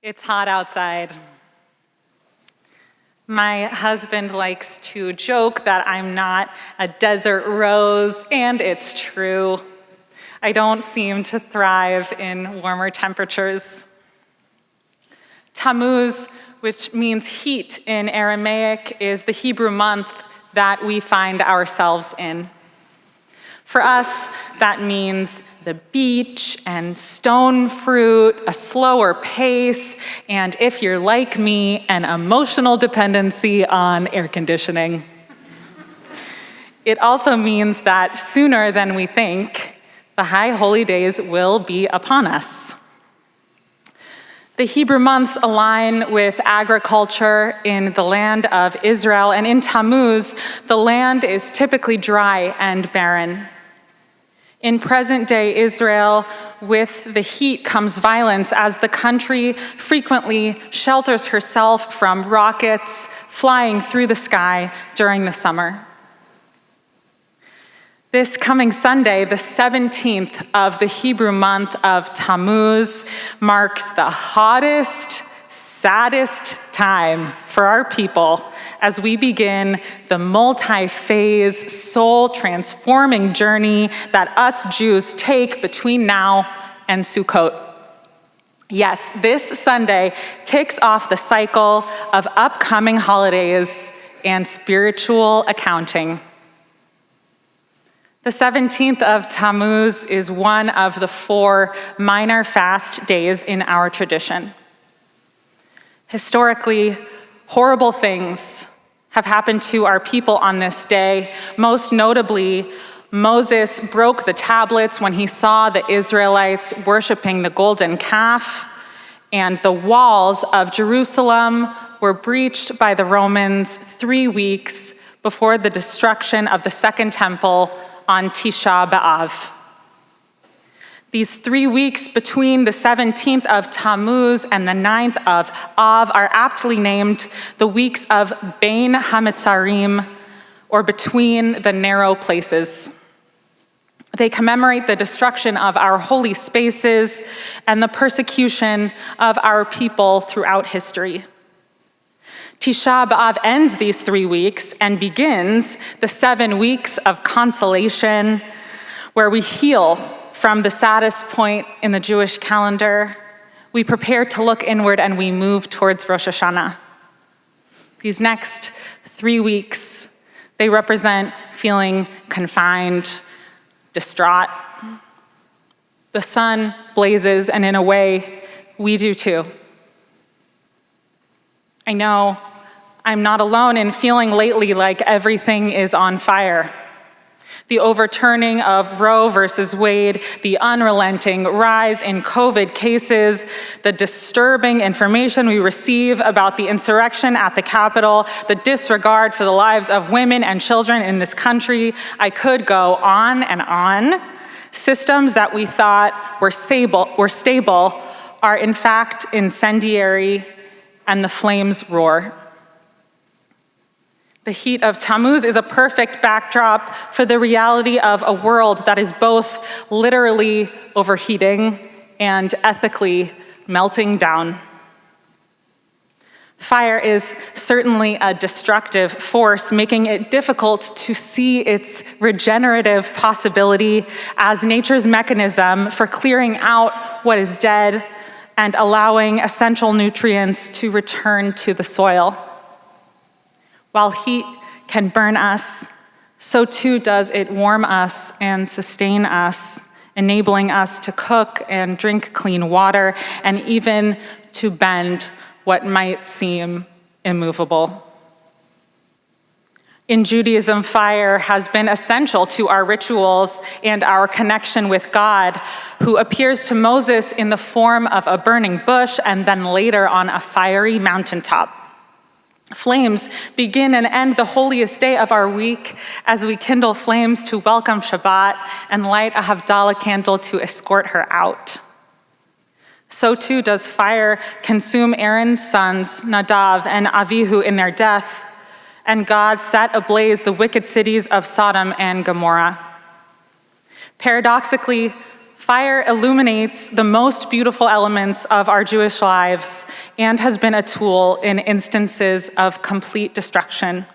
It's hot outside. My husband likes to joke that I'm not a desert rose, and it's true. I don't seem to thrive in warmer temperatures. Tammuz, which means heat in Aramaic, is the Hebrew month that we find ourselves in. For us, that means the beach and stone fruit, a slower pace, and if you're like me, an emotional dependency on air conditioning. It also means that sooner than we think, the high holy days will be upon us. The Hebrew months align with agriculture in the land of Israel, and in Tammuz, the land is typically dry and barren. In present-day Israel, with the heat comes violence as the country frequently shelters herself from rockets flying through the sky during the summer. This coming Sunday, the 17th of the Hebrew month of Tammuz, marks the hottest, saddest time for our people as we begin the multi-phase, soul-transforming journey that us Jews take between now and Sukkot. Yes, this Sunday kicks off the cycle of upcoming holidays and spiritual accounting. The 17th of Tammuz is one of the 4 minor fast days in our tradition. Historically, horrible things have happened to our people on this day. Most notably, Moses broke the tablets when he saw the Israelites worshiping the golden calf, and the walls of Jerusalem were breached by the Romans 3 weeks before the destruction of the Second Temple on Tisha B'Av. These 3 weeks between the 17th of Tammuz and the 9th of Av are aptly named the weeks of Bein HaMetzarim, or between the narrow places. They commemorate the destruction of our holy spaces and the persecution of our people throughout history. Tisha B'Av ends these 3 weeks and begins the 7 weeks of consolation, where we heal from the saddest point in the Jewish calendar. We prepare to look inward and we move towards Rosh Hashanah. These next 3 weeks, they represent feeling confined, distraught. The sun blazes, and in a way, we do too. I know I'm not alone in feeling lately like everything is on fire. The overturning of Roe versus Wade, the unrelenting rise in COVID cases, the disturbing information we receive about the insurrection at the Capitol, the disregard for the lives of women and children in this country. I could go on and on. Systems that we thought were stable are in fact incendiary, and the flames roar. The heat of Tammuz is a perfect backdrop for the reality of a world that is both literally overheating and ethically melting down. Fire is certainly a destructive force, making it difficult to see its regenerative possibility as nature's mechanism for clearing out what is dead and allowing essential nutrients to return to the soil. While heat can burn us, so too does it warm us and sustain us, enabling us to cook and drink clean water, and even to bend what might seem immovable. In Judaism, fire has been essential to our rituals and our connection with God, who appears to Moses in the form of a burning bush and then later on a fiery mountaintop. Flames begin and end the holiest day of our week as we kindle flames to welcome Shabbat and light a Havdalah candle to escort her out. So too does fire consume Aaron's sons, Nadav and Avihu, in their death, and God set ablaze the wicked cities of Sodom and Gomorrah. Paradoxically, Fire illuminates the most beautiful elements of our Jewish lives and has been a tool in instances of complete destruction.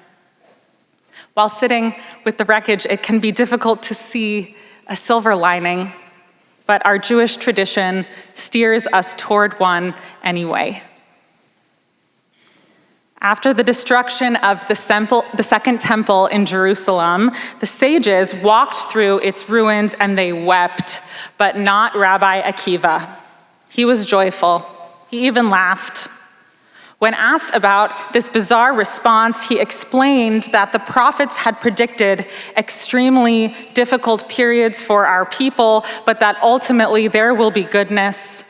While sitting with the wreckage, it can be difficult to see a silver lining, but our Jewish tradition steers us toward one anyway. After the destruction of the Second Temple in Jerusalem, the sages walked through its ruins and they wept, but not Rabbi Akiva. He was joyful. He even laughed. When asked about this bizarre response, he explained that the prophets had predicted extremely difficult periods for our people, but that ultimately there will be goodness.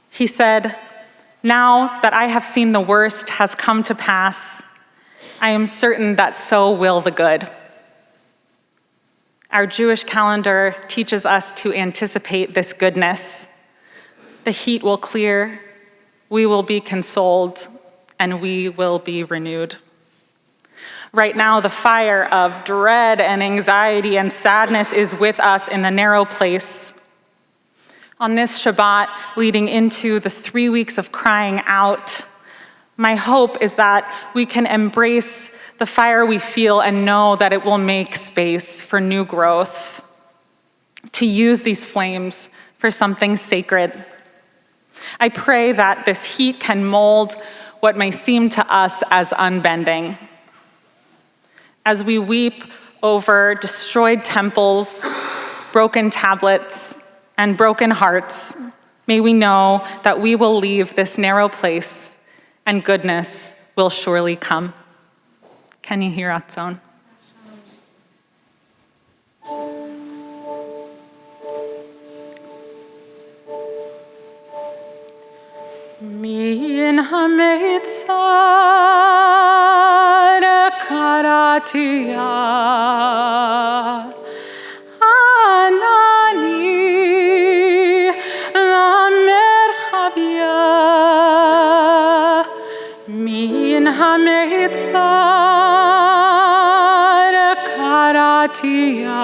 He said, "Now that I have seen the worst has come to pass, I am certain that so will the good." Our Jewish calendar teaches us to anticipate this goodness. The heat will clear, we will be consoled, and we will be renewed. Right now, the fire of dread and anxiety and sadness is with us in the narrow place. On this Shabbat, leading into the 3 weeks of crying out, my hope is that we can embrace the fire we feel and know that it will make space for new growth, to use these flames for something sacred. I pray that this heat can mold what may seem to us as unbending. As we weep over destroyed temples, broken tablets, and broken hearts, may we know that we will leave this narrow place and goodness will surely come. Can you hear Aronson? Min hametzar karatia Anneini merchavia Min hametzar karatia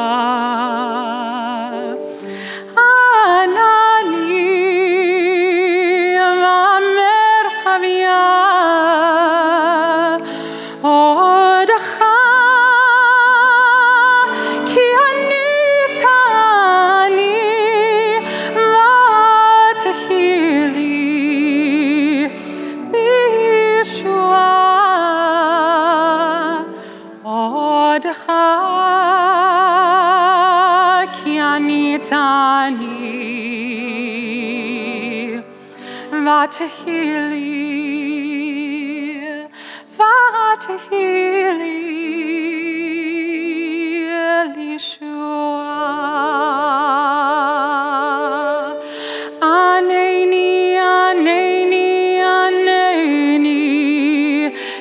Vatehili Lishua Anneini, Anneini, Anneini,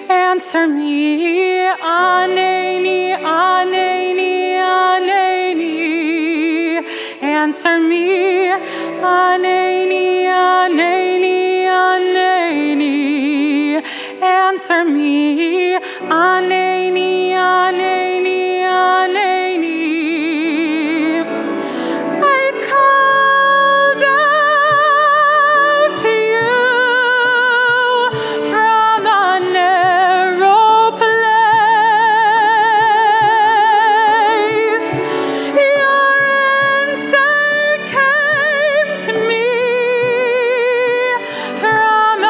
answer me, Anneini, Anneini, Anneini, answer me, Anneini, Anneini, Anneini, answer me, Anneini, Anneini, Anneini. I called out to you from a narrow place. Your answer came to me from a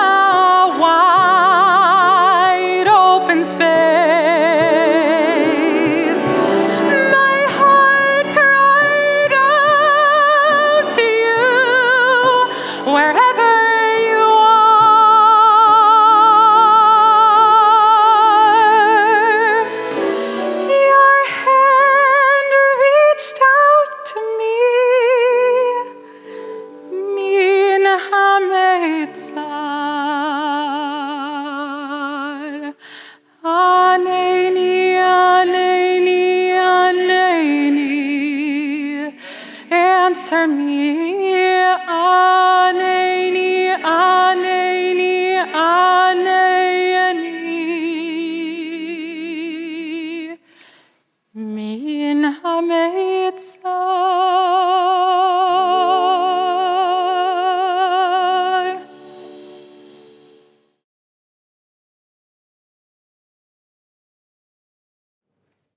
wide open space. My heart cried out to you wherever you are. Your hand reached out to me. Min hametzar Anneini, Anneini, Anneini, answer me, Anneini, Anneini.